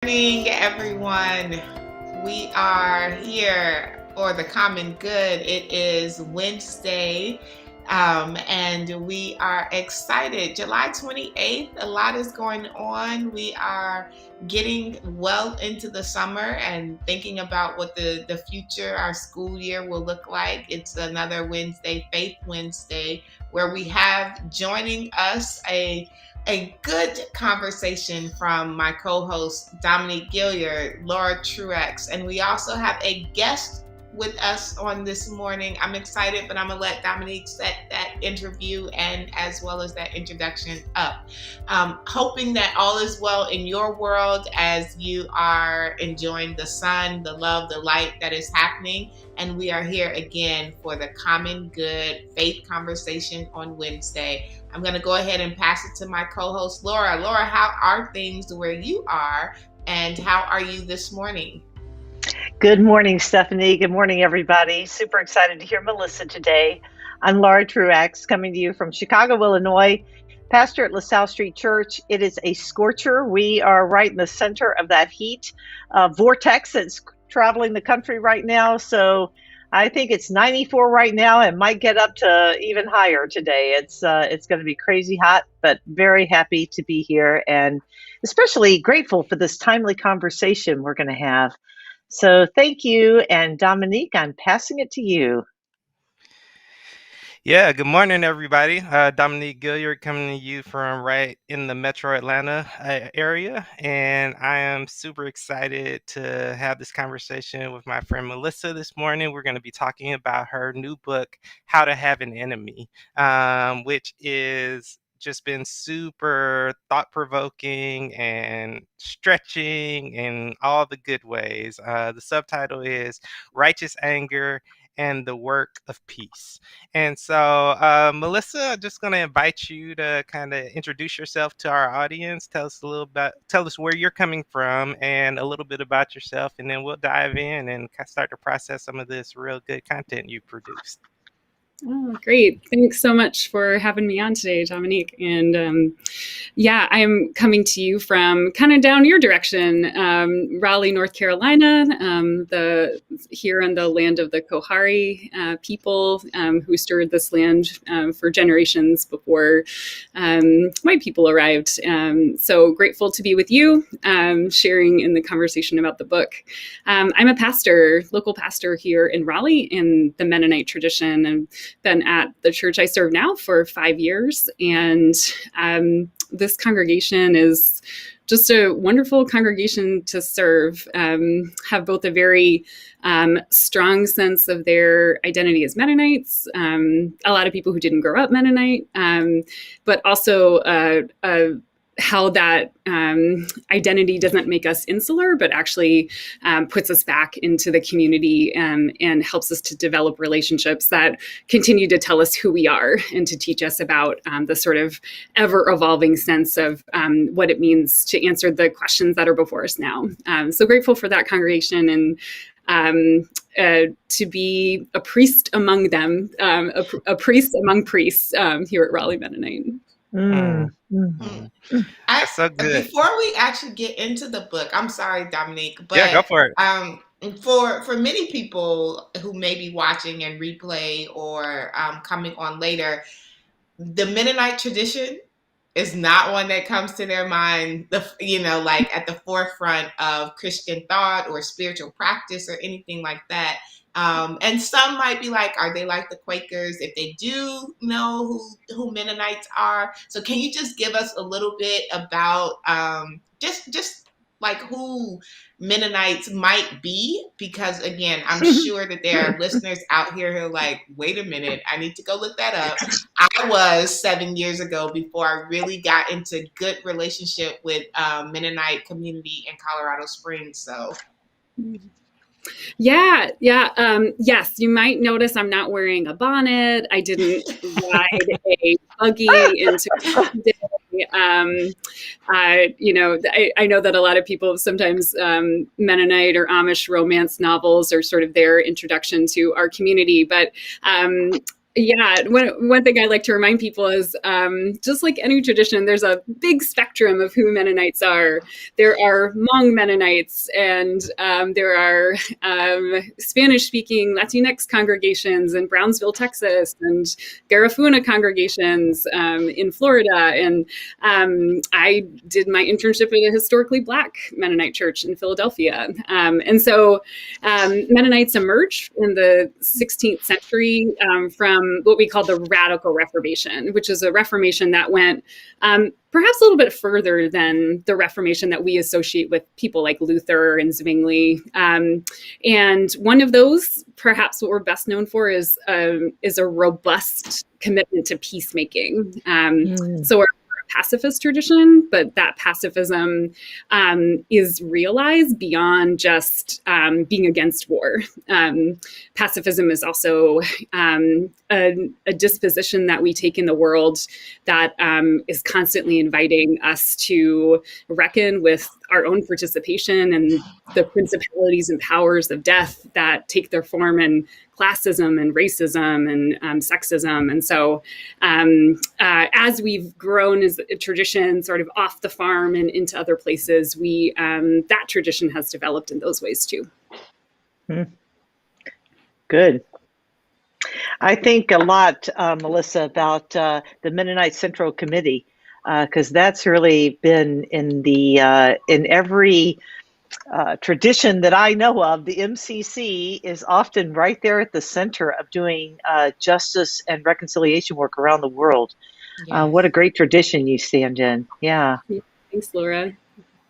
Morning, everyone. We are here for the common good. It is Wednesday, and we are excited. July 28th, a lot is going on. We are getting well into the summer and thinking about what the future, our school year will look like. It's another Wednesday, Faith Wednesday, where we have joining us a good conversation from my co-host Dominique Gilliard, Laura Truex, and we also have a guest with us on this morning. I'm excited, but I'm gonna let Dominique set that interview and as well as that introduction up. Hoping that all is well in your world as you are enjoying the sun, the love, the light that is happening. And we are here again for the Common Good Faith Conversation on Wednesday. I'm going to go ahead and pass it to my co-host, Laura. Laura, how are things where you are, and how are you this morning? Good morning, Stephanie. Good morning, everybody. Super excited to hear Melissa today. I'm Laura Truex, coming to you from Chicago, Illinois, pastor at LaSalle Street Church. It is a scorcher. We are right in the center of that heat vortex that's traveling the country right now. So I think it's 94 right now and might get up to even higher today. It's going to be crazy hot, but very happy to be here and especially grateful for this timely conversation we're going to have. So thank you. And Dominique, I'm passing it to you. Yeah, good morning, everybody. Dominique Gilliard coming to you from right in the Metro Atlanta area. And I am super excited to have this conversation with my friend Melissa this morning. We're going to be talking about her new book, How to Have an Enemy, which is just been super thought-provoking and stretching in all the good ways. The subtitle is Righteous Anger and the Work of Peace. And so, Melissa, I'm just going to invite you to kind of introduce yourself to our audience. Tell us where you're coming from and a little bit about yourself, and then we'll dive in and start to process some of this real good content you produced. Oh, great. Thanks so much for having me on today, Dominique. And I'm coming to you from kind of down your direction, Raleigh, North Carolina, here on the land of the Kohari people who stirred this land for generations before white people arrived. So grateful to be with you, sharing in the conversation about the book. I'm a pastor, local pastor here in Raleigh in the Mennonite tradition, and been at the church I serve now for 5 years. And this congregation is just a wonderful congregation to serve, have both a very strong sense of their identity as Mennonites, a lot of people who didn't grow up Mennonite, but also how that identity doesn't make us insular, but actually puts us back into the community and helps us to develop relationships that continue to tell us who we are and to teach us about the sort of ever-evolving sense of what it means to answer the questions that are before us now. So grateful for that congregation and to be a priest among them, a priest among priests here at Raleigh Mennonite. That's so good. Before we actually get into the book, I'm sorry, Dominique, but yeah, go for it. For many people who may be watching and replay or coming on later, the Mennonite tradition is not one that comes to their mind, like at the forefront of Christian thought or spiritual practice or anything like that. And some might be like, are they like the Quakers if they do know who Mennonites are? So can you just give us a little bit about just like who Mennonites might be? Because again, I'm sure that there are listeners out here who are like, wait a minute, I need to go look that up. I was 7 years ago before I really got into good relationship with Mennonite community in Colorado Springs. So. Yes, you might notice I'm not wearing a bonnet. I didn't ride a buggy into day. I know that a lot of people sometimes Mennonite or Amish romance novels are sort of their introduction to our community, but Yeah, one thing I like to remind people is just like any tradition, there's a big spectrum of who Mennonites are. There are Hmong Mennonites, and there are Spanish-speaking Latinx congregations in Brownsville, Texas, and Garifuna congregations in Florida. And I did my internship at a historically Black Mennonite church in Philadelphia. And so Mennonites emerged in the 16th century from what we call the Radical Reformation, which is a Reformation that went perhaps a little bit further than the Reformation that we associate with people like Luther and Zwingli. And one of those, perhaps what we're best known for, is a robust commitment to peacemaking. So we're a pacifist tradition, but that pacifism is realized beyond just being against war. Pacifism is also a disposition that we take in the world that is constantly inviting us to reckon with our own participation and the principalities and powers of death that take their form in classism and racism and sexism. And so as we've grown as a tradition sort of off the farm and into other places, that tradition has developed in those ways too. Good. I think a lot, Melissa, about the Mennonite Central Committee, because that's really been in every tradition that I know of. The MCC is often right there at the center of doing justice and reconciliation work around the world. Yes. What a great tradition you stand in. Yeah. Thanks, Laura.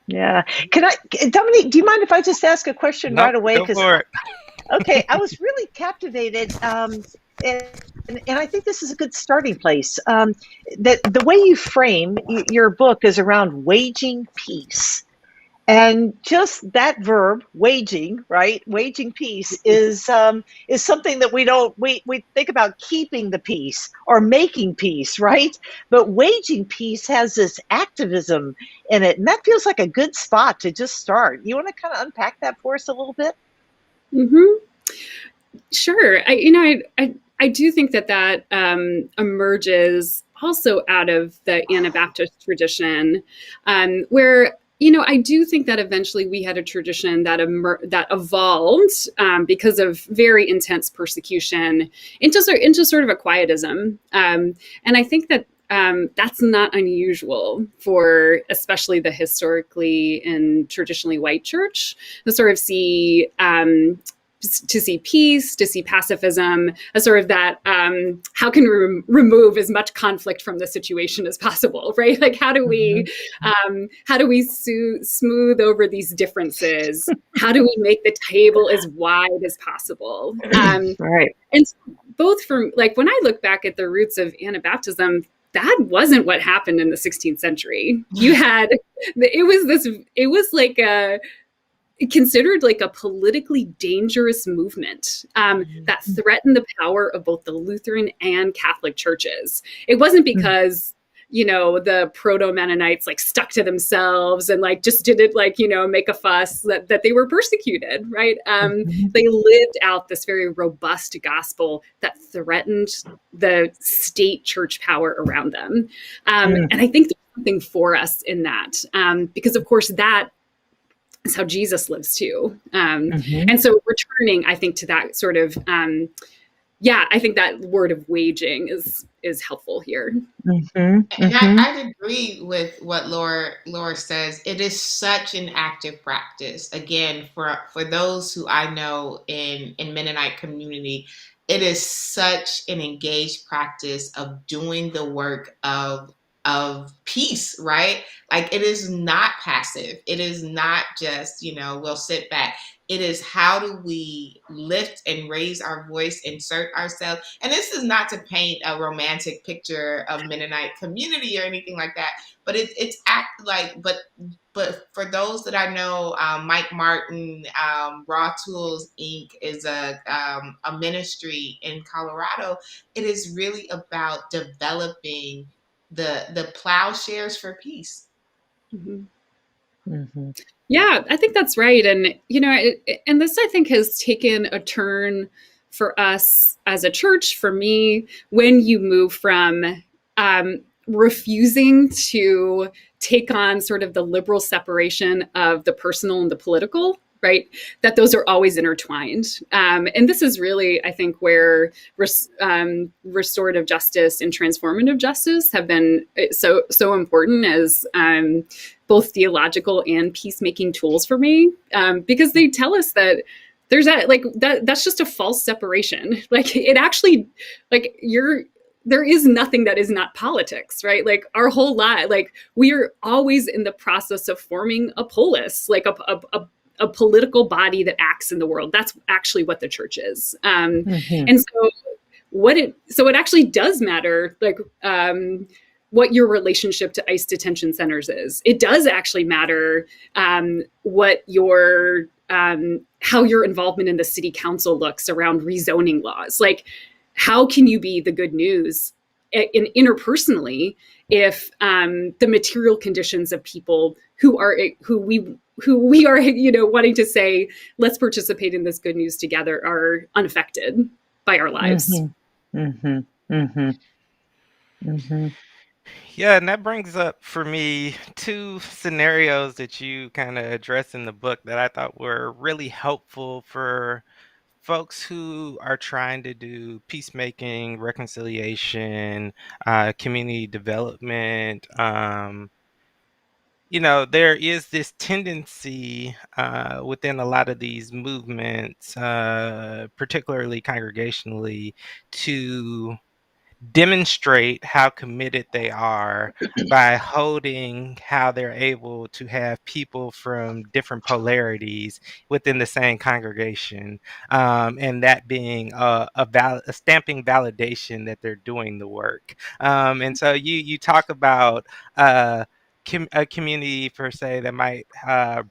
Yeah. Dominique, do you mind if I just ask a question right away? Go for it. Okay, I was really captivated, and I think this is a good starting place. That the way you frame your book is around waging peace, and just that verb, waging, right? Waging peace is something that we think about keeping the peace or making peace, right? But waging peace has this activism in it, and that feels like a good spot to just start. You want to kind of unpack that for us a little bit? Sure. I do think that emerges also out of the Anabaptist tradition, where I do think that eventually we had a tradition that evolved because of very intense persecution into sort of a quietism, and I think that that's not unusual for especially the historically and traditionally white church to sort of see peace, to see pacifism as sort of that, how can we remove as much conflict from the situation as possible, right? Like, how do we smooth over these differences? How do we make the table as wide as possible? Right. And so both from, like, when I look back at the roots of Anabaptism, that wasn't what happened in the 16th century. It was considered like a politically dangerous movement that threatened the power of both the Lutheran and Catholic churches. It wasn't because, the proto-Mennonites like stuck to themselves and like just didn't make a fuss that they were persecuted, right? They lived out this very robust gospel that threatened the state church power around them. And I think there's something for us in that because, of course, that is how Jesus lives too. And so returning, I think, to that sort of, I think that word of waging is helpful here. And I'd agree with what Laura says. It is such an active practice. Again, for those who I know in Mennonite community, it is such an engaged practice of doing the work of peace, right? Like, it is not passive. It is not just, we'll sit back. It is, how do we lift and raise our voice, insert ourselves? And this is not to paint a romantic picture of Mennonite community or anything like that, but but for those that I know, Mike Martin, Raw Tools Inc. is a ministry in Colorado. It is really about developing the plowshares for peace. Yeah, I think that's right. And, and this, I think, has taken a turn for us as a church, for me, when you move from refusing to take on sort of the liberal separation of the personal and the political, right? That those are always intertwined. And this is really, I think, where restorative justice and transformative justice have been so important as both theological and peacemaking tools for me, because they tell us that there's that's just a false separation. Like it actually, there is nothing that is not politics, right? Like our whole life, like we are always in the process of forming a polis, like a political body that acts in the world. That's actually what the church is. And so it actually does matter, like what your relationship to ICE detention centers is. It does actually matter what your how your involvement in the city council looks around rezoning laws. Like, how can you be the good news interpersonally if the material conditions of people who we are, wanting to say, let's participate in this good news together, are unaffected by our lives? Yeah, and that brings up for me two scenarios that you kind of address in the book that I thought were really helpful for folks who are trying to do peacemaking, reconciliation, community development. There is this tendency within a lot of these movements, particularly congregationally, to demonstrate how committed they are by holding how they're able to have people from different polarities within the same congregation, and that being a stamping validation that they're doing the work. And so you talk about a community per se that might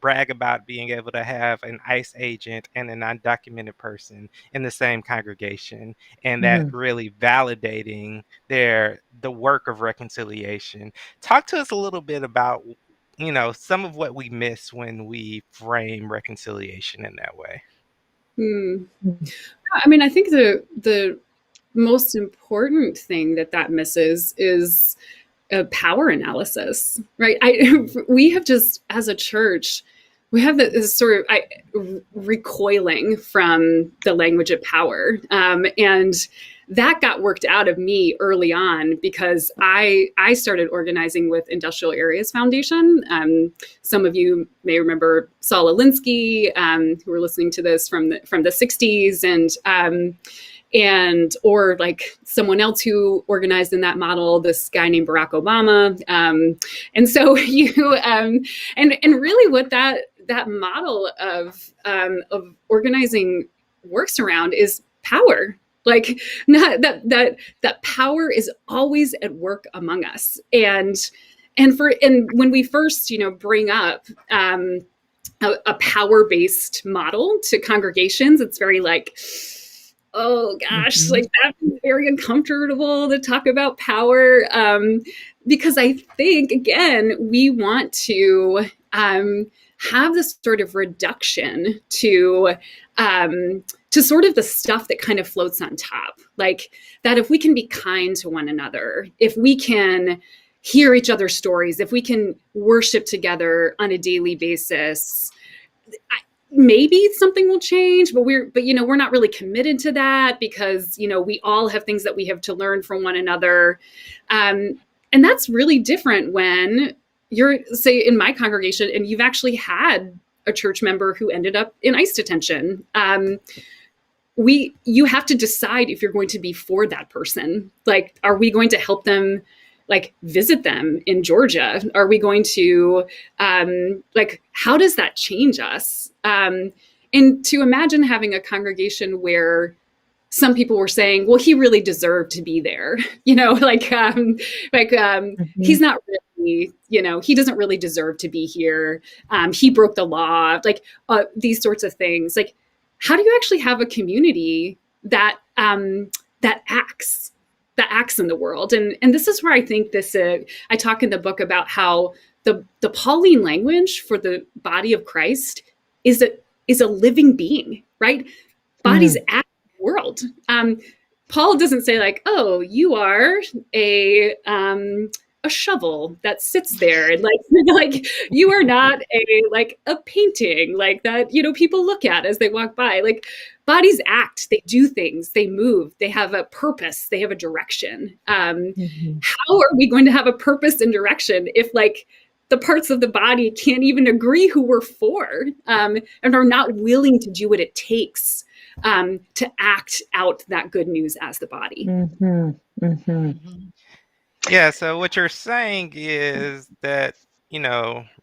brag about being able to have an ICE agent and an undocumented person in the same congregation, and that really validating the work of reconciliation. Talk to us a little bit about some of what we miss when we frame reconciliation in that way. I mean, I think the most important thing that misses is a power analysis, right? We have just, as a church, we have this sort of recoiling from the language of power. And that got worked out of me early on because I started organizing with Industrial Areas Foundation. Some of you may remember Saul Alinsky, who were listening to this from the 60s, or like someone else who organized in that model, this guy named Barack Obama. And so and really what that model of organizing works around is power. Like, not that power is always at work among us. And when we first, bring up a power-based model to congregations, it's very like, oh gosh, like that's very uncomfortable to talk about power, because I think, again, we want to have this sort of reduction to sort of the stuff that kind of floats on top. Like that if we can be kind to one another, if we can hear each other's stories, if we can worship together on a daily basis, maybe something will change, but we're not really committed to that because, we all have things that we have to learn from one another. And that's really different when you're, say, in my congregation and you've actually had a church member who ended up in ICE detention. You have to decide if you're going to be for that person. Like, are we going to help them, like, visit them in Georgia? Are we going to, how does that change us? And to imagine having a congregation where some people were saying, well, he really deserved to be there. He's not really, he doesn't really deserve to be here. He broke the law, these sorts of things. Like, how do you actually have a community that acts in the world? And this is where I think I talk in the book about how the Pauline language for the body of Christ is a living being, right? Bodies act world. Paul doesn't say like, oh, you are a shovel that sits there, and like you are not a painting like that, people look at as they walk by. Like, bodies act, they do things, they move, they have a purpose, they have a direction. How are we going to have a purpose and direction if the parts of the body can't even agree who we're for, and are not willing to do what it takes to act out that good news as the body? Yeah, so what you're saying is that,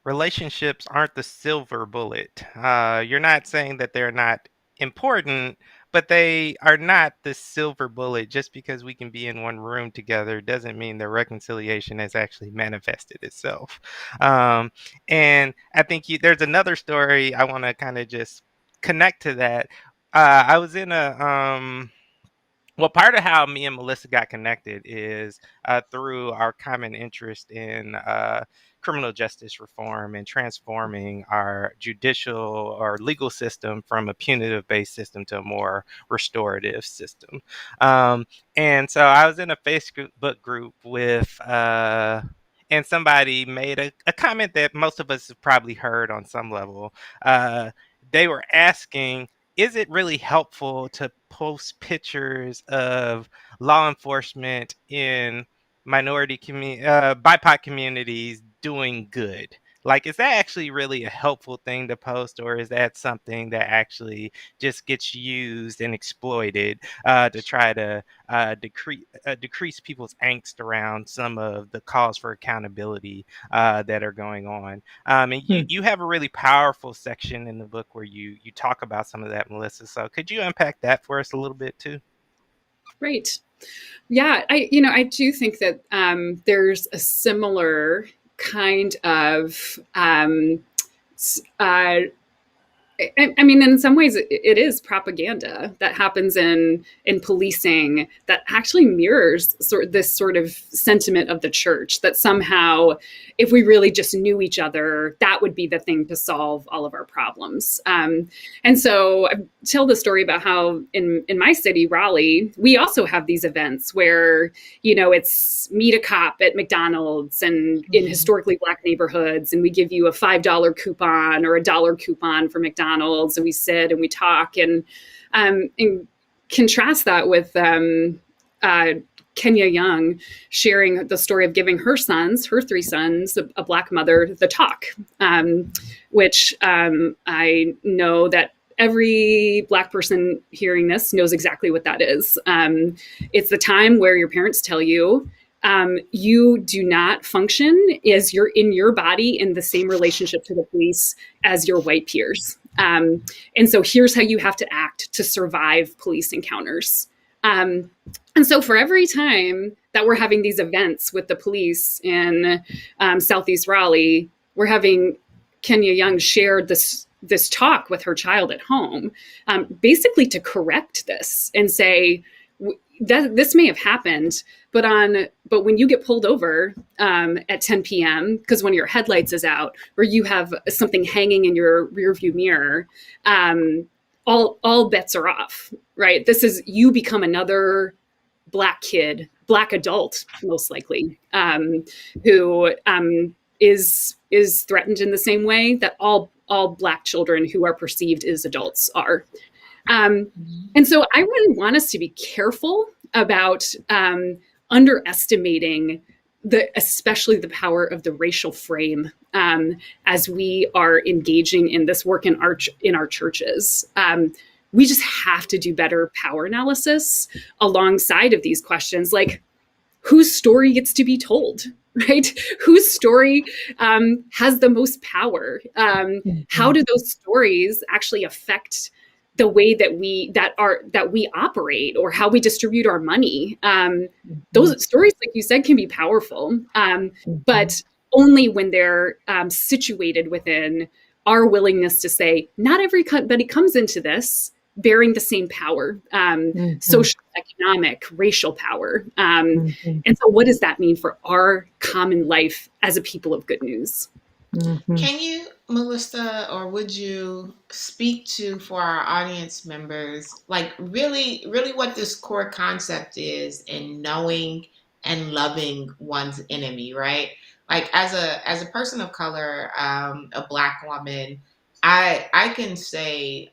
relationships aren't the silver bullet. You're not saying that they're not important, but they are not the silver bullet. Just because we can be in one room together doesn't mean the reconciliation has actually manifested itself. And I think there's another story I want to kind of just connect to that. I was in well, part of how me and Melissa got connected is through our common interest in criminal justice reform and transforming our judicial or legal system from a punitive based system to a more restorative system. And so I was in a Facebook group with, and somebody made a comment that most of us have probably heard on some level. They were asking, is it really helpful to post pictures of law enforcement in BIPOC communities doing good? Like, is that actually really a helpful thing to post, or is that something that actually just gets used and exploited to try to decrease people's angst around some of the calls for accountability that are going on? And you have a really powerful section in the book where you talk about some of that, Melissa. So could you unpack that for us a little bit too? Right. Yeah, I do think that there's a similar kind of I mean, in some ways, it is propaganda that happens in policing that actually mirrors this sort of sentiment of the church, that somehow, if we really just knew each other, that would be the thing to solve all of our problems. And so I tell the story about how in my city, Raleigh, we also have these events where, it's meet a cop at McDonald's and in historically Black neighborhoods, and we give you a $5 coupon or a $1 coupon for McDonald's. And we sit and we talk, and contrast that with Kenya Young sharing the story of giving her 3 sons, a Black mother, the talk, which I know that every Black person hearing this knows exactly what that is. It's the time where your parents tell you, you do not function as you're in your body in the same relationship to the police as your white peers. And so here's how you have to act to survive police encounters. And so for every time that we're having these events with the police in Southeast Raleigh, we're having Kenya Young share this talk with her child at home, basically to correct this and say, that this may have happened, but when you get pulled over at 10 p.m. because one of your headlights is out, or you have something hanging in your rearview mirror, all bets are off, right? This is, you become another Black kid, Black adult, most likely, who is threatened in the same way that all Black children who are perceived as adults are. And so I really want us to be careful about underestimating especially the power of the racial frame as we are engaging in this work in our churches. We just have to do better power analysis alongside of these questions, like whose story gets to be told, right? Whose story has the most power? How do those stories actually affect the way that we operate, or how we distribute our money? Those stories, like you said, can be powerful, but only when they're situated within our willingness to say, not everybody comes into this bearing the same power, social, economic, racial power. And so what does that mean for our common life as a people of good news? Mhm. Can you, Melissa, or would you speak to for our audience members, like really what this core concept is in knowing and loving one's enemy, right? Like as a person of color, a Black woman, I can say,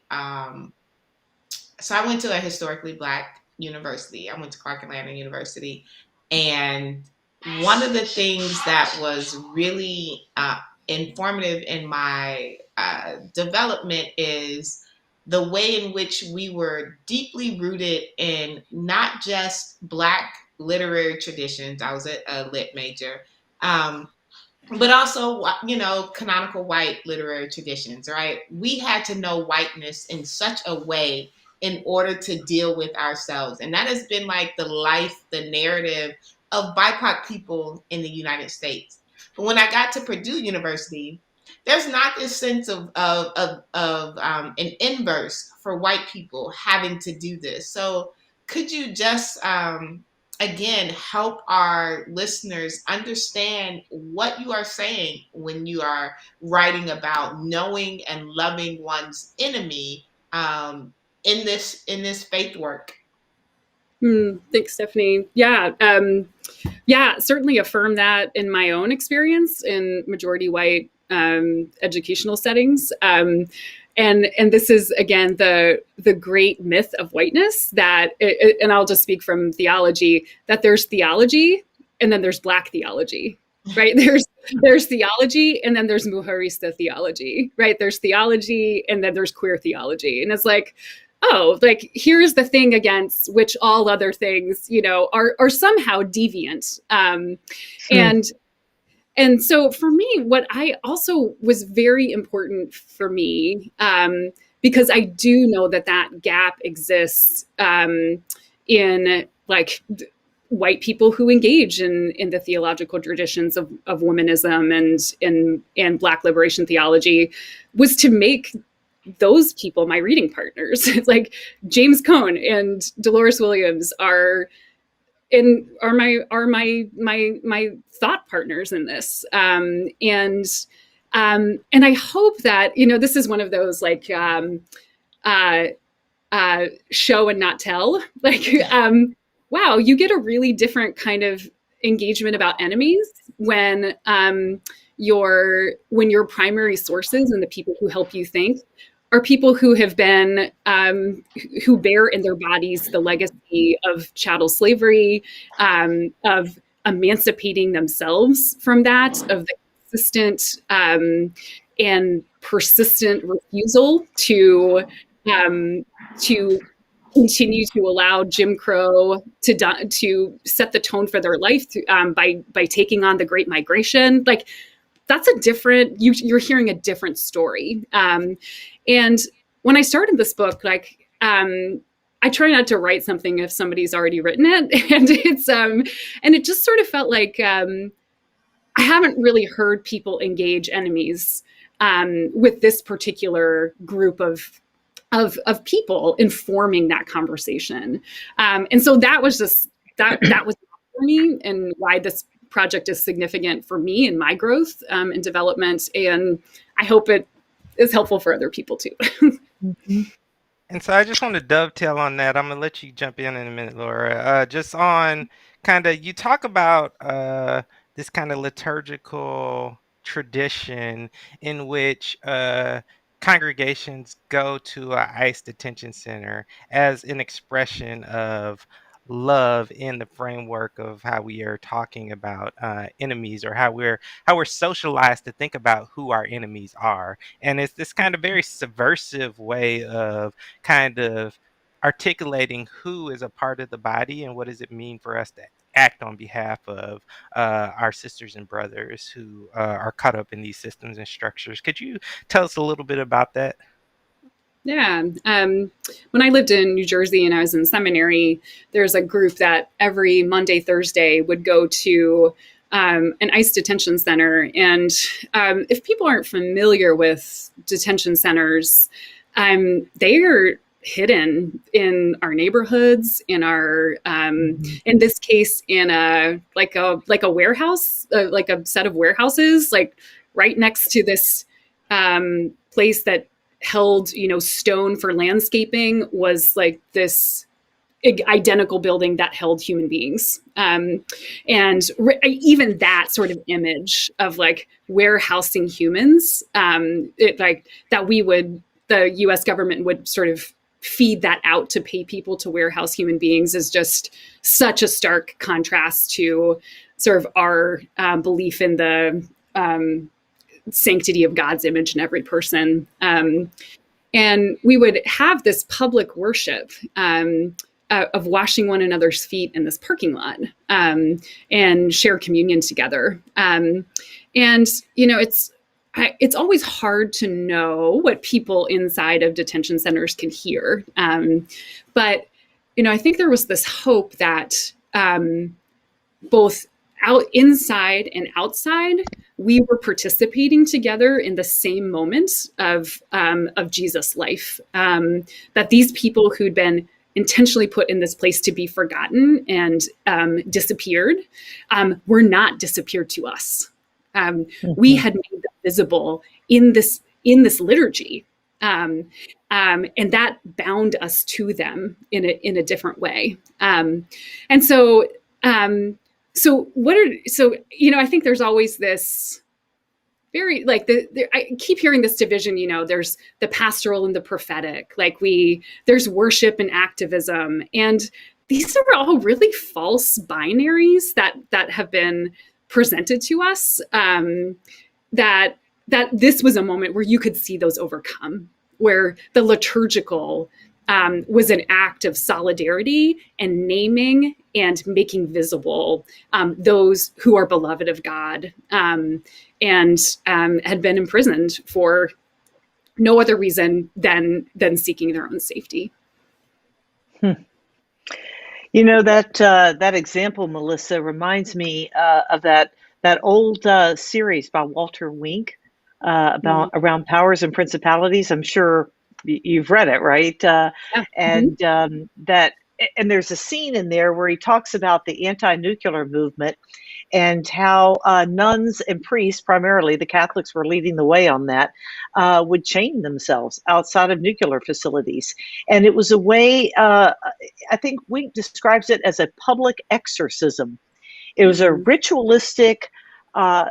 so I went to a historically Black university. I went to Clark Atlanta University, and one of the things that was really informative in my development is the way in which we were deeply rooted in not just Black literary traditions. I was a lit major. Um, but also, canonical white literary traditions, right? We had to know whiteness in such a way in order to deal with ourselves. And that has been like the narrative of BIPOC people in the United States. But when I got to Purdue University, there's not this sense of an inverse for white people having to do this. So could you just again help our listeners understand what you are saying when you are writing about knowing and loving one's enemy, in this faith work? Thanks, Stephanie. Certainly affirm that in my own experience in majority white educational settings. And this is again the great myth of whiteness and I'll just speak from theology, that there's theology and then there's Black theology, right? There's theology and then there's Mujerista theology, right? There's theology and then there's queer theology, and it's like, oh, like here's the thing against which all other things, are somehow deviant. And so for me, what I also was very important for me, because I do know that gap exists in like white people who engage in the theological traditions of womanism and Black liberation theology, was to make those people my reading partners. It's like James Cone and Dolores Williams are my thought partners in this. And I hope that, this is one of those like show and not tell, like, wow, you get a really different kind of engagement about enemies when your primary sources and the people who help you think are people who have been who bear in their bodies the legacy of chattel slavery, of emancipating themselves from that, of the consistent and persistent refusal to continue to allow Jim Crow to set the tone for their life by taking on the Great Migration. Like, that's a different, you're hearing a different story. And when I started this book, like, I try not to write something if somebody's already written it. And it just sort of felt like, I haven't really heard people engage enemies with this particular group of people informing that conversation. And so that was for me, and why this project is significant for me in my growth and development. And I hope it is helpful for other people too. Mm-hmm. And so I just want to dovetail on that. I'm going to let you jump in a minute, Laura. Just on kind of, you talk about this kind of liturgical tradition in which congregations go to a ICE detention center as an expression of love in the framework of how we are talking about enemies, or how we're socialized to think about who our enemies are. And it's this kind of very subversive way of kind of articulating who is a part of the body and what does it mean for us to act on behalf of our sisters and brothers who are caught up in these systems and structures. Could you tell us a little bit about that? Yeah. When I lived in New Jersey and I was in seminary, there's a group that every Monday, Thursday would go to an ICE detention center. And if people aren't familiar with detention centers, they are hidden in our neighborhoods, in our, in this case, in a warehouse, like a set of warehouses, like right next to this place that held, stone for landscaping, was like this identical building that held human beings. And even that sort of image of like warehousing humans, the US government would sort of feed that out to pay people to warehouse human beings, is just such a stark contrast to sort of our belief in the sanctity of God's image in every person. And we would have this public worship of washing one another's feet in this parking lot, and share communion together. And, it's always hard to know what people inside of detention centers can hear. But, I think there was this hope that both out inside and outside, we were participating together in the same moment of Jesus' life. That these people who'd been intentionally put in this place to be forgotten and disappeared were not disappeared to us. We had made them visible in this liturgy, and that bound us to them in a different way. And so. I think there's always this very, like, I keep hearing this division, there's the pastoral and the prophetic, there's worship and activism. And these are all really false binaries that have been presented to us, that this was a moment where you could see those overcome, where the liturgical was an act of solidarity and naming and making visible those who are beloved of God, and had been imprisoned for no other reason than seeking their own safety. That example, Melissa, reminds me of that old series by Walter Wink about around powers and principalities. I'm sure you've read it, right? Yeah. And and there's a scene in there where he talks about the anti-nuclear movement and how nuns and priests, primarily the Catholics were leading the way on that, would chain themselves outside of nuclear facilities. And it was a way, I think Wink describes it as a public exorcism. It was a ritualistic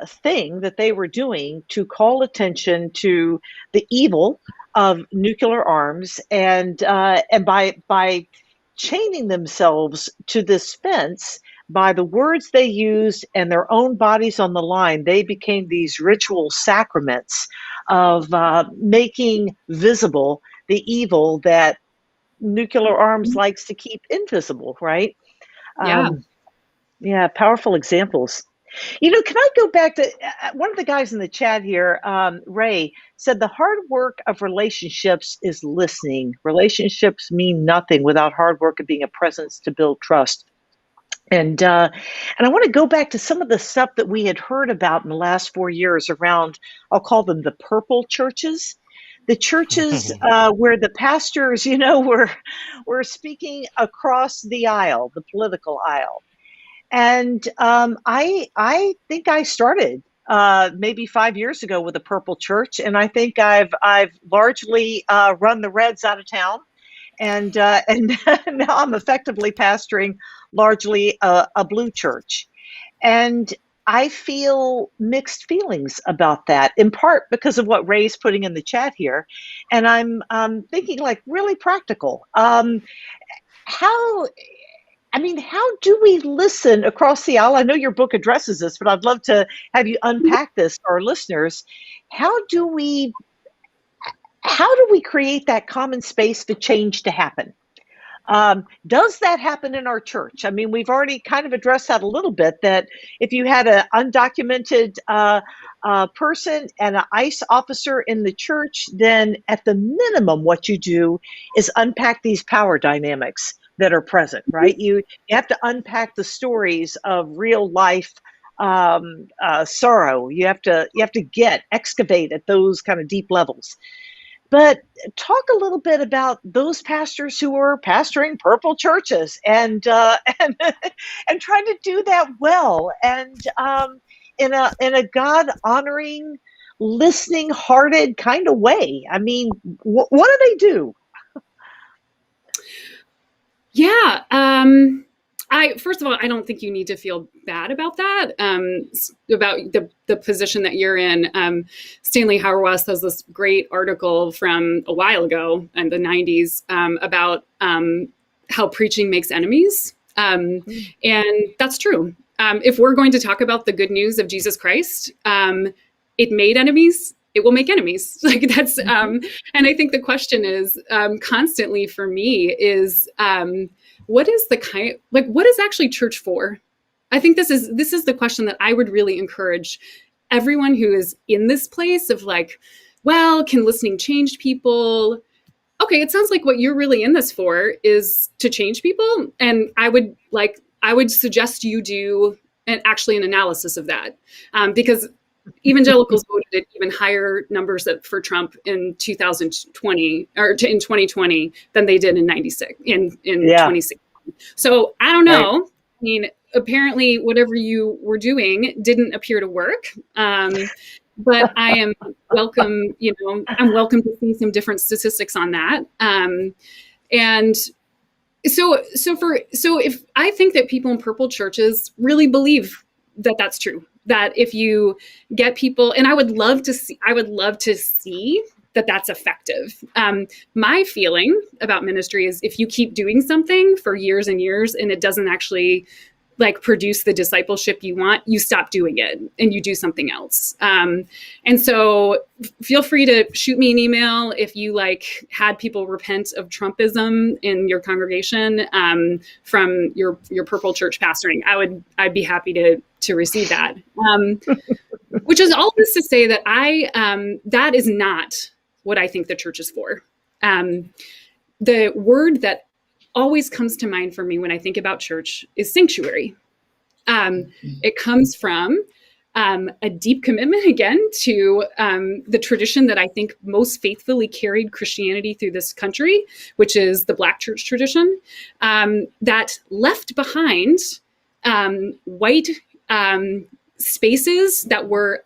thing that they were doing to call attention to the evil of nuclear arms, and by chaining themselves to this fence, by the words they used and their own bodies on the line, they became these ritual sacraments of making visible the evil that nuclear arms likes to keep invisible, right? Yeah. Powerful examples. Can I go back to one of the guys in the chat here, Ray, said the hard work of relationships is listening. Relationships mean nothing without hard work of being a presence to build trust. And I want to go back to some of the stuff that we had heard about in the last 4 years around, I'll call them the purple churches. The churches where the pastors, were speaking across the aisle, the political aisle. And I think I started maybe 5 years ago with a purple church, and I think I've largely run the Reds out of town, and now I'm effectively pastoring largely a blue church, and I feel mixed feelings about that, in part because of what Ray's putting in the chat here, and I'm thinking like really practical. How do we listen across the aisle? I know your book addresses this, but I'd love to have you unpack this for our listeners. How do we create that common space for change to happen? Does that happen in our church? I mean, we've already kind of addressed that a little bit, that if you had an undocumented person and an ICE officer in the church, then at the minimum, what you do is unpack these power dynamics that are present, right? You have to unpack the stories of real life sorrow. You have to excavate at those kind of deep levels. But talk a little bit about those pastors who are pastoring purple churches and and trying to do that well, and in a God honoring listening hearted kind of way. I mean, what do they do? Yeah. First of all, I don't think you need to feel bad about that, about the position that you're in. Stanley Hauerwas has this great article from a while ago in the 90s about how preaching makes enemies. And that's true. If we're going to talk about the good news of Jesus Christ, it made enemies. It will make enemies. Like that's, and I think the question is constantly for me is, what is the kind, like, what is actually church for? I think this is the question that I would really encourage everyone who is in this place of like, well, can listening change people? Okay, it sounds like what you're really in this for is to change people. And I would suggest you do an analysis of that, because evangelicals voted at even higher numbers for Trump in 2020 or in 2020 than they did in 96 in 2016. So I don't know. Right. I mean, apparently whatever you were doing didn't appear to work. But I am welcome, I'm welcome to see some different statistics on that. And so if I think that people in purple churches really believe that that's true, that if you get people, and I would love to see that that's effective. My feeling about ministry is if you keep doing something for years and years and it doesn't actually like produce the discipleship you want, you stop doing it and you do something else. And so feel free to shoot me an email if you like had people repent of Trumpism in your congregation from your purple church pastoring. I'd be happy to receive that. Which is all this to say that that is not what I think the church is for. The word that always comes to mind for me when I think about church is sanctuary. It comes from a deep commitment, again, to the tradition that I think most faithfully carried Christianity through this country, which is the Black church tradition, that left behind white spaces that were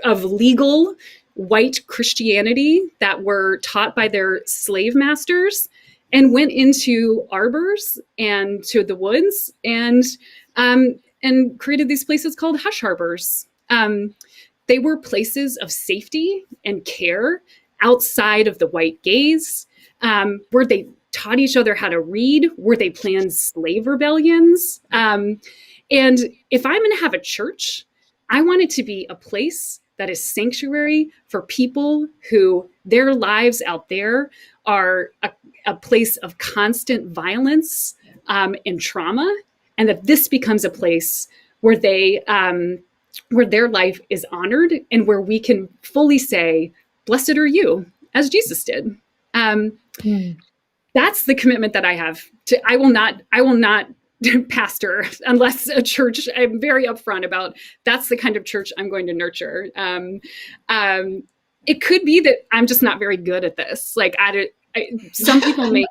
of legal white Christianity that were taught by their slave masters, and went into arbors and to the woods and created these places called hush harbors. They were places of safety and care outside of the white gaze, where they taught each other how to read, where they planned slave rebellions. And if I'm going to have a church, I want it to be a place that is sanctuary for people who their lives out there are a place of constant violence and trauma, and that this becomes a place where where their life is honored and where we can fully say, "Blessed are you," as Jesus did. That's the commitment that I have. I will not pastor unless a church. I'm very upfront about that's the kind of church I'm going to nurture. It could be that I'm just not very good at this. Like some people may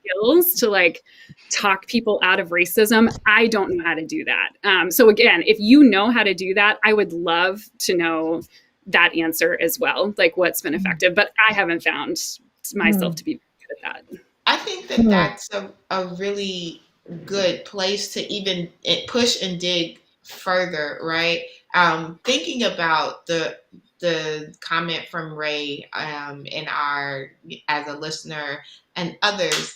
skills to like talk people out of racism. I don't know how to do that. So again, if you know how to do that, I would love to know that answer as well. Like what's been effective, but I haven't found myself to be good at that. I think that that's a really good place to even push and dig further, right? Thinking about the comment from Ray as a listener and others,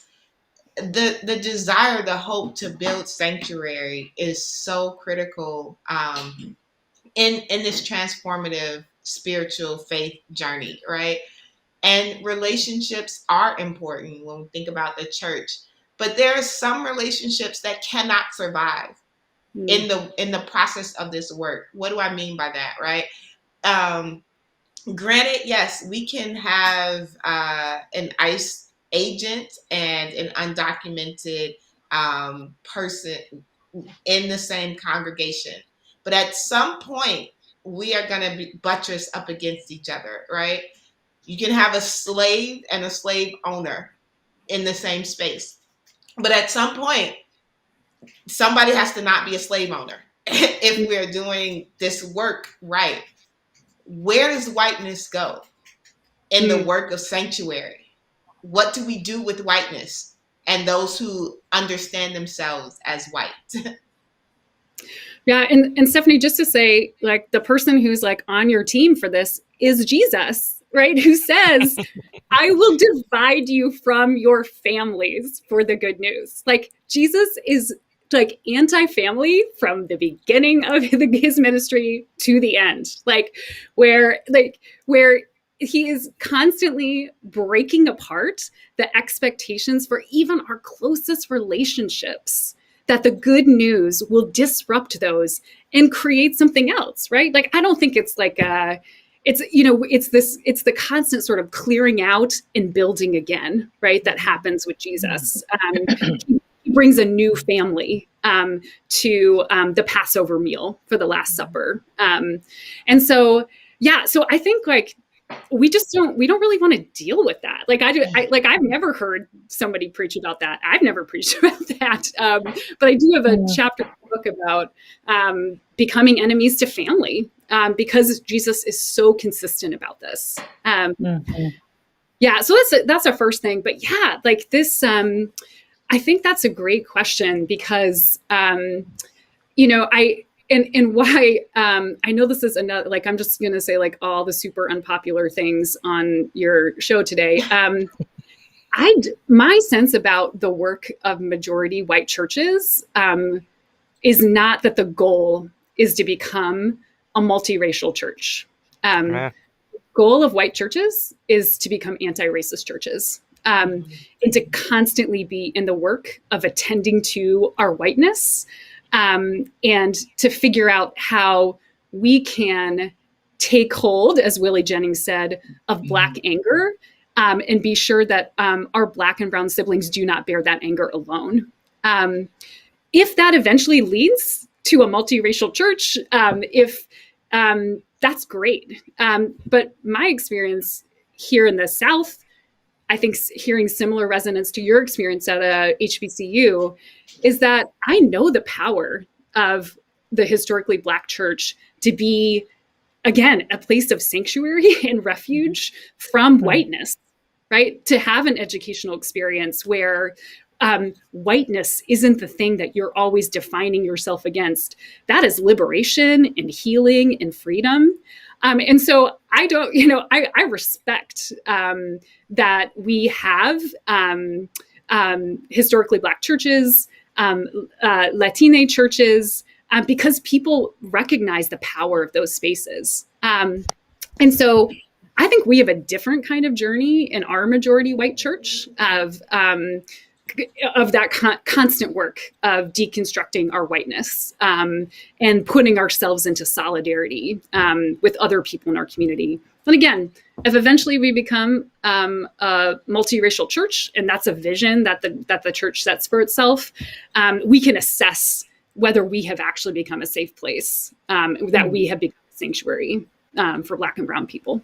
the desire, the hope to build sanctuary is so critical in this transformative spiritual faith journey, right? And relationships are important when we think about the church, but there are some relationships that cannot survive in the process of this work. What do I mean by that, right? Granted, yes, we can have an ICE agent and an undocumented person in the same congregation, but at some point we are going to be buttressed up against each other, right? You can have a slave and a slave owner in the same space, but at some point somebody has to not be a slave owner if we're doing this work right. where does whiteness go in the work of sanctuary? What do we do with whiteness and those who understand themselves as white? Yeah, and Stephanie, just to say, like, the person who's like on your team for this is Jesus, right? Who says, I will divide you from your families for the good news. Like, Jesus is like anti-family from the beginning of his ministry to the end. Where he is constantly breaking apart the expectations for even our closest relationships, that the good news will disrupt those and create something else, right? Like, I don't think it's like it's the constant sort of clearing out and building again, right? That happens with Jesus. He brings a new family to the Passover meal for the Last Supper. And so, yeah, so I think like we don't really want to deal with that. I've never heard somebody preach about that. I've never preached about that. But I do have a chapter in the book about becoming enemies to family, because Jesus is so consistent about this. Yeah, so that's a first thing. But yeah, like this, I think that's a great question because, and why I know this is another, like, I'm just going to say like all the super unpopular things on your show today. My sense about the work of majority white churches is not that the goal is to become a multiracial church. Goal of white churches is to become anti-racist churches, and to constantly be in the work of attending to our whiteness, and to figure out how we can take hold, as Willie Jennings said, of Black anger, and be sure that our Black and brown siblings do not bear that anger alone. If that eventually leads to a multiracial church, that's great. But my experience here in the South, I think hearing similar resonance to your experience at a HBCU, is that I know the power of the historically Black church to be, again, a place of sanctuary and refuge from whiteness, right? To have an educational experience where whiteness isn't the thing that you're always defining yourself against. That is liberation and healing and freedom. And so I respect that we have historically Black churches, Latina churches, because people recognize the power of those spaces. And so I think we have a different kind of journey in our majority white church of that constant work of deconstructing our whiteness, and putting ourselves into solidarity with other people in our community. And again, if eventually we become a multiracial church, and that's a vision that the church sets for itself, we can assess whether we have actually become a safe place, that we have become a sanctuary for Black and brown people.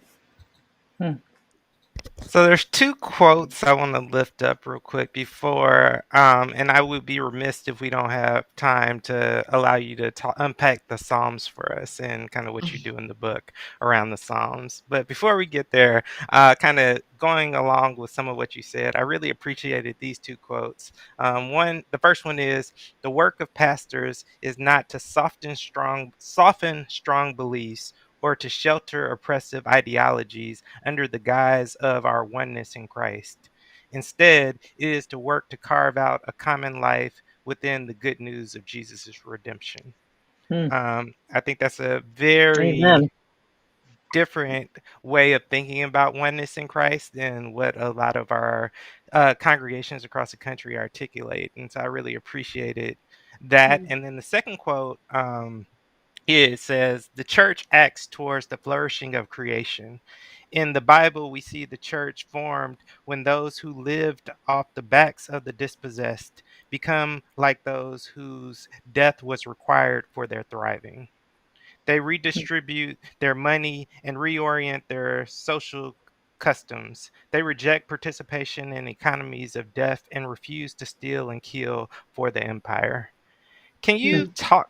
So there's two quotes I want to lift up real quick before, and I would be remiss if we don't have time to allow you to unpack the Psalms for us and kind of what you do in the book around the Psalms. But before we get there, kind of going along with some of what you said, I really appreciated these two quotes. The first one is, the work of pastors is not to soften strong beliefs or to shelter oppressive ideologies under the guise of our oneness in Christ. Instead, it is to work to carve out a common life within the good news of Jesus' redemption. I think that's a very different way of thinking about oneness in Christ than what a lot of our congregations across the country articulate. And so I really appreciated that. And then the second quote, it says, the church acts towards the flourishing of creation. In the Bible, we see the church formed when those who lived off the backs of the dispossessed become like those whose death was required for their thriving. They redistribute their money and reorient their social customs. They reject participation in economies of death and refuse to steal and kill for the empire. Can you talk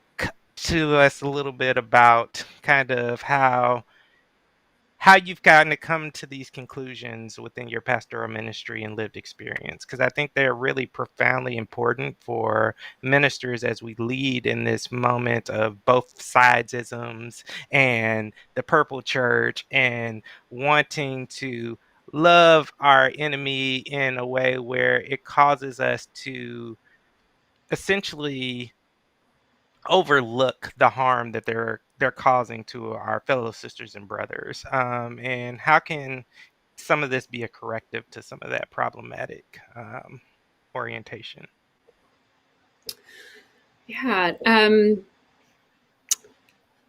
to us a little bit about kind of how how you've gotten to come to these conclusions within your pastoral ministry and lived experience, because I think they're really profoundly important for ministers as we lead in this moment of both sidesisms and the purple church and wanting to love our enemy in a way where it causes us to essentially overlook the harm that they're causing to our fellow sisters and brothers. And how can some of this be a corrective to some of that problematic orientation? Yeah,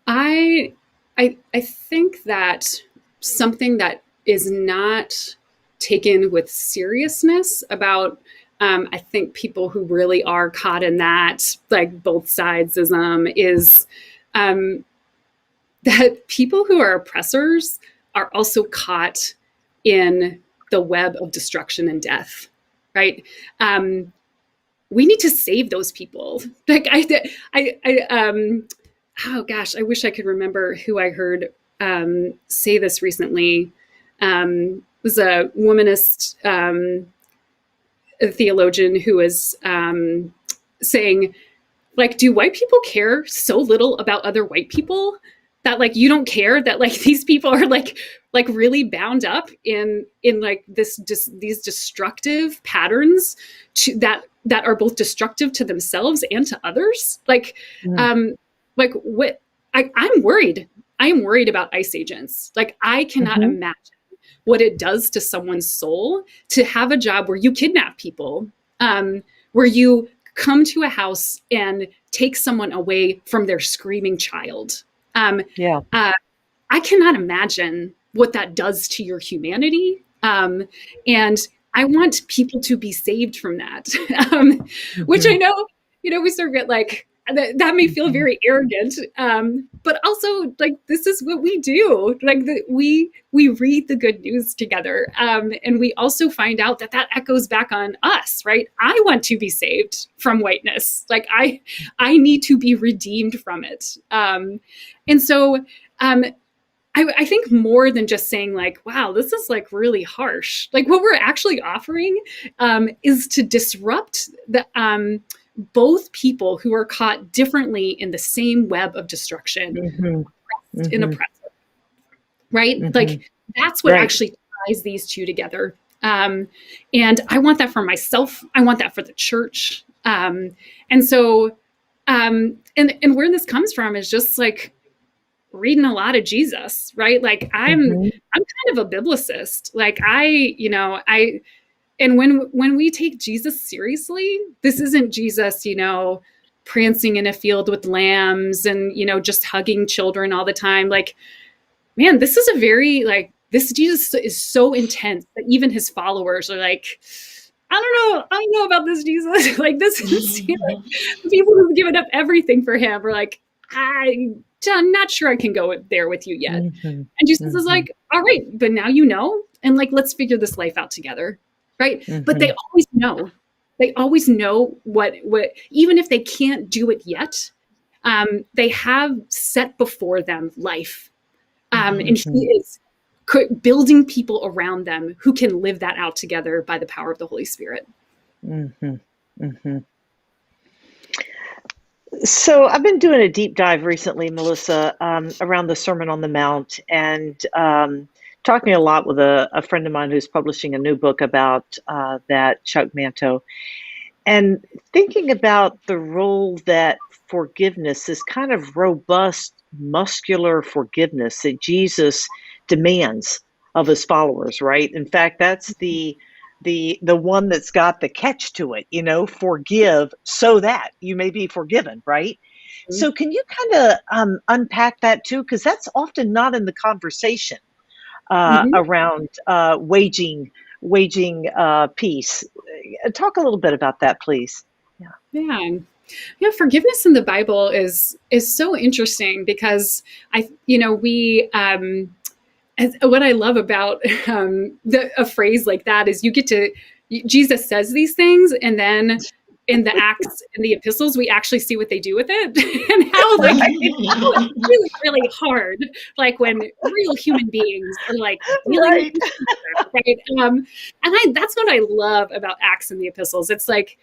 I I think that something that is not taken with seriousness about I think people who really are caught in that, like both sidesism, is um, that people who are oppressors are also caught in the web of destruction and death, right? We need to save those people. Like oh gosh, I wish I could remember who I heard say this recently. It was a womanist theologian who was saying, like, do white people care so little about other white people that like you don't care that like these people are like really bound up in like these destructive patterns that are both destructive to themselves and to others? Like, like what I'm worried. I am worried about ICE agents. Like, I cannot imagine what it does to someone's soul to have a job where you kidnap people, where you come to a house and take someone away from their screaming child. I cannot imagine what that does to your humanity. And I want people to be saved from that, which I know, we sort of get like, that may feel very arrogant, but also like this is what we do. Like we read the good news together, and we also find out that echoes back on us, right? I want to be saved from whiteness. Like I need to be redeemed from it, and so I think more than just saying like, wow, this is like really harsh. Like what we're actually offering is to disrupt the both people who are caught differently in the same web of destruction, in oppressor, right? Like that's what actually ties these two together. And I want that for myself. I want that for the church. And so, and where this comes from is just like reading a lot of Jesus, right? Like I'm kind of a biblicist. Like and when we take Jesus seriously, this isn't Jesus, prancing in a field with lambs and, just hugging children all the time. Like, man, this is a very this Jesus is so intense that even his followers are like, I don't know about this Jesus. Like this is people who've given up everything for him are like, I'm not sure I can go there with you yet. And Jesus is like, all right, but now and like, let's figure this life out together. Right. But they always know what, even if they can't do it yet, they have set before them life. And he is building people around them who can live that out together by the power of the Holy Spirit. So I've been doing a deep dive recently, Melissa, around the Sermon on the Mount, and talking a lot with a friend of mine who's publishing a new book about that, Chuck Manto, and thinking about the role that forgiveness, this kind of robust, muscular forgiveness that Jesus demands of his followers, right? In fact, that's the one that's got the catch to it, forgive so that you may be forgiven, right? So can you kind of unpack that too? Because that's often not in the conversation around waging peace. Talk a little bit about that, please. Yeah. Forgiveness in the Bible is so interesting because what I love about a phrase like that is Jesus says these things and then in the Acts and the epistles, we actually see what they do with it and how like how it's really, really hard. Like when real human beings are like dealing Right. with each other, right? And that's what I love about Acts and the epistles. It's like,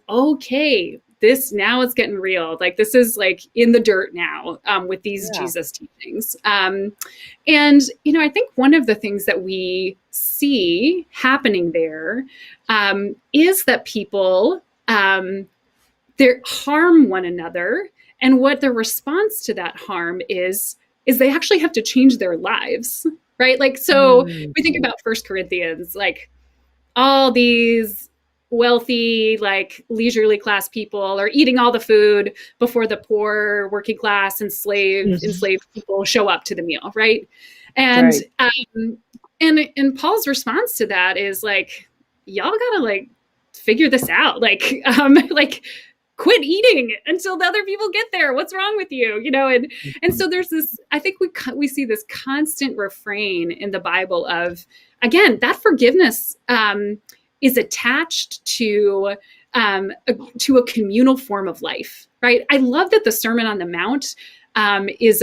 okay, this now it's getting real. Like this is like in the dirt now with these Yeah. Jesus teachings. And, you know, I think one of the things that we see happening there is that people they harm one another. And what the response to that harm is they actually have to change their lives, right? Like, so we think about First Corinthians, like all these wealthy, like leisurely class people are eating all the food before the poor working class enslaved people show up to the meal, right? And and Paul's response to that is like, y'all gotta like figure this out, like quit eating until the other people get there. What's wrong with you? You know, and so there's this, I think we see this constant refrain in the Bible of, again, that forgiveness is attached to a communal form of life, right? I love that the Sermon on the Mount is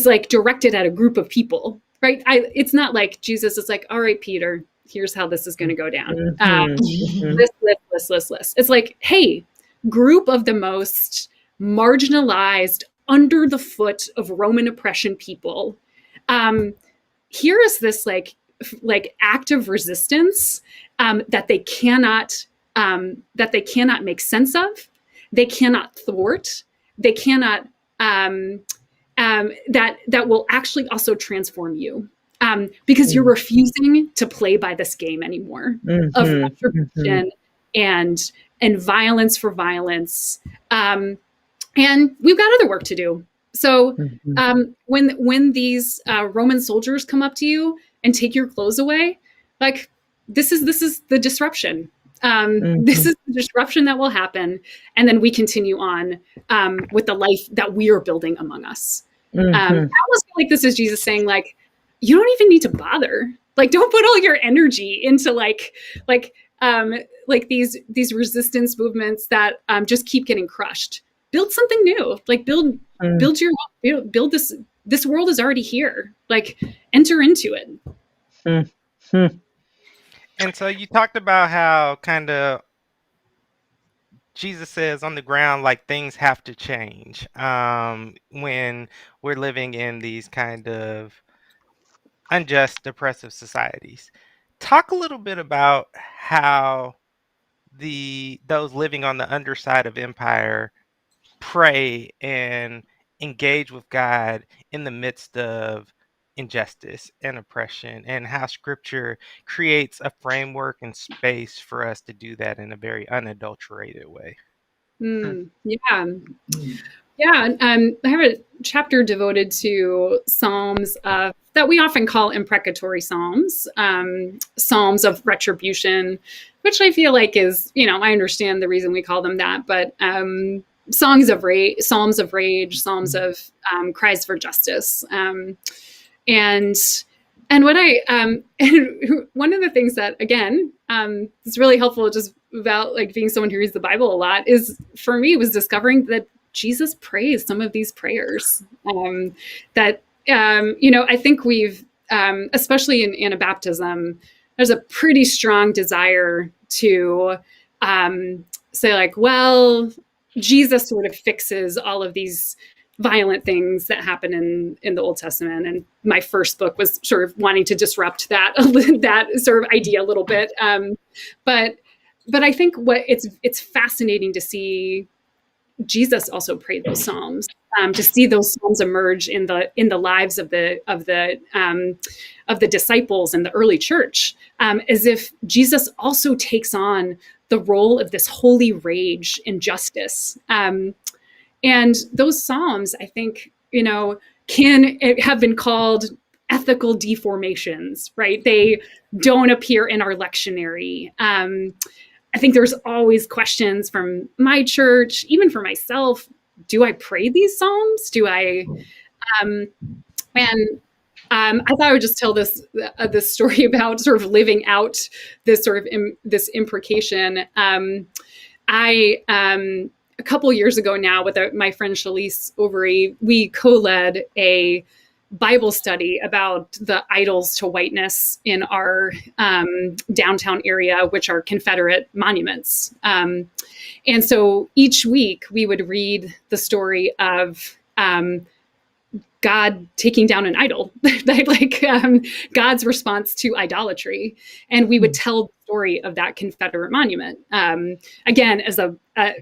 like directed at a group of people, right? It's not like Jesus is like, all right, Peter, here's how this is going to go down. List. It's like, hey, group of the most marginalized, under the foot of Roman oppression people. Here is this like act of resistance that they cannot make sense of, they cannot thwart, they cannot that will actually also transform you. Because you're refusing to play by this game anymore of retribution and violence for violence. And we've got other work to do. So when these Roman soldiers come up to you and take your clothes away, like this is the disruption. This is the disruption that will happen. And then we continue on with the life that we are building among us. I almost feel like this is Jesus saying, like, you don't even need to bother. Like, don't put all your energy into like these resistance movements that just keep getting crushed. Build something new. Like build this world is already here. Like enter into it. And so you talked about how kind of Jesus says on the ground, like things have to change when we're living in these kind of unjust, oppressive societies. Talk a little bit about how those living on the underside of empire pray and engage with God in the midst of injustice and oppression, and how Scripture creates a framework and space for us to do that in a very unadulterated way. Yeah. I have a chapter devoted to Psalms that we often call imprecatory Psalms, Psalms of Retribution, which I feel like is, I understand the reason we call them that, but Psalms of rage, Psalms of cries for justice. And what one of the things that, again, is really helpful just about like being someone who reads the Bible a lot is, for me, was discovering that Jesus prays some of these prayers that, I think we've, especially in Anabaptism, there's a pretty strong desire to say like, well, Jesus sort of fixes all of these violent things that happen in the Old Testament. And my first book was sort of wanting to disrupt that sort of idea a little bit. But I think it's fascinating to see Jesus also pray those psalms, to see those psalms emerge in the lives of the disciples and the early church, as if Jesus also takes on the role of this holy rage and justice. And those psalms, I think, can have been called ethical deformations, right? They don't appear in our lectionary. I think there's always questions from my church, even for myself. Do I pray these psalms? Do I? And I thought I would just tell this story about sort of living out this sort of this imprecation. I a couple years ago now with my friend Shalise Overy, we co-led a Bible study about the idols to whiteness in our downtown area, which are Confederate monuments. And so each week we would read the story of God taking down an idol, like God's response to idolatry. And we would tell the story of that Confederate monument, again, as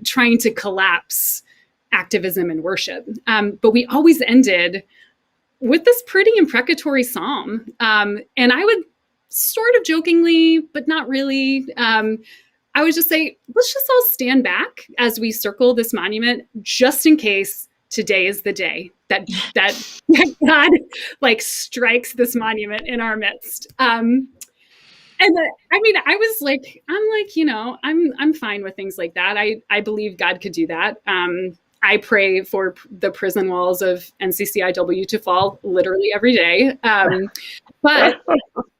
trying to collapse activism and worship. But we always ended with this pretty imprecatory psalm. And I would sort of jokingly, but not really, I would just say, let's just all stand back as we circle this monument, just in case today is the day that God like strikes this monument in our midst. And I mean, I'm like, you know, I'm fine with things like that. I believe God could do that. I pray for the prison walls of NCCIW to fall literally every day. But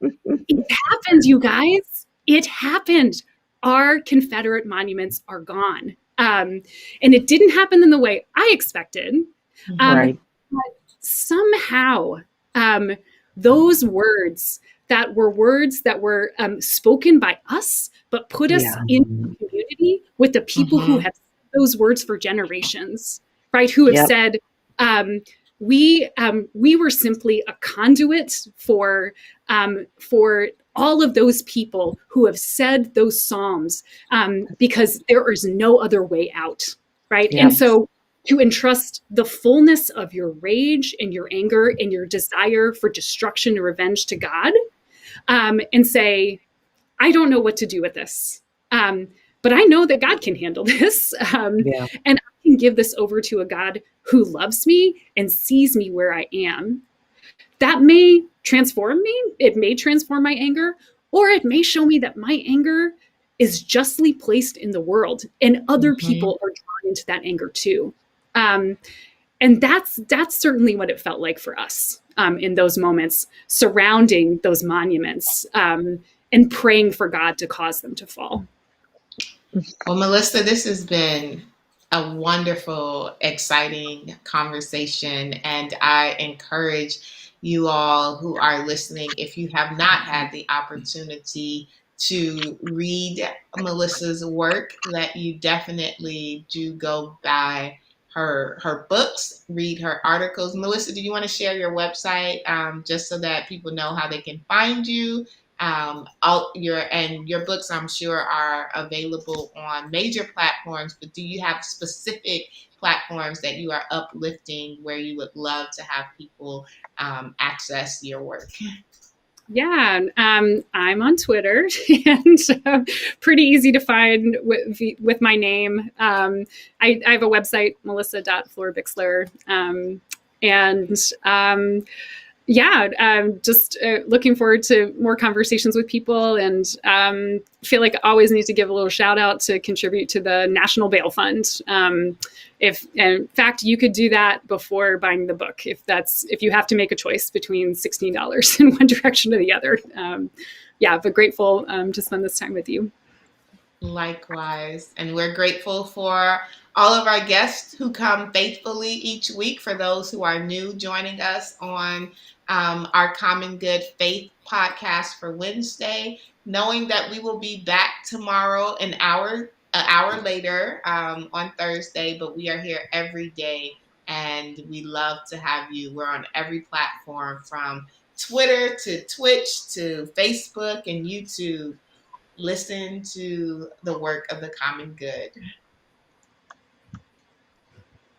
it happened, you guys. It happened. Our Confederate monuments are gone. And it didn't happen in the way I expected. Right. But somehow, those words that were spoken by us, but put us in community with the people who have said those words for generations, right? Who have said, we were simply a conduit for all of those people who have said those psalms, because there is no other way out, right? Yes. And so to entrust the fullness of your rage and your anger and your desire for destruction and revenge to God, and say, I don't know what to do with this, but I know that God can handle this, and I can give this over to a God who loves me and sees me where I am. That may transform me. It may transform my anger, or it may show me that my anger is justly placed in the world and other people are drawn into that anger too. And that's certainly what it felt like for us in those moments, surrounding those monuments and praying for God to cause them to fall. Well, Melissa, this has been a wonderful, exciting conversation, and I encourage you all who are listening, if you have not had the opportunity to read Melissa's work, that you definitely do go by her books, read her articles. Melissa, do you want to share your website, just so that people know how they can find you? Your books, I'm sure, are available on major platforms, but do you have specific platforms that you are uplifting where you would love to have people access your work? Yeah, I'm on Twitter, and pretty easy to find with my name. I have a website, melissa.florer-bixler, and just looking forward to more conversations with people, and feel like I always need to give a little shout out to contribute to the National Bail Fund. If in fact you could do that before buying the book, if you have to make a choice between $16 in one direction or the other. But grateful to spend this time with you. Likewise. And we're grateful for all of our guests who come faithfully each week. For those who are new joining us on our Common Good Faith podcast for Wednesday, knowing that we will be back tomorrow an hour later on Thursday, but we are here every day and we love to have you. We're on every platform from Twitter to Twitch to Facebook and YouTube. Listen to the work of the common good.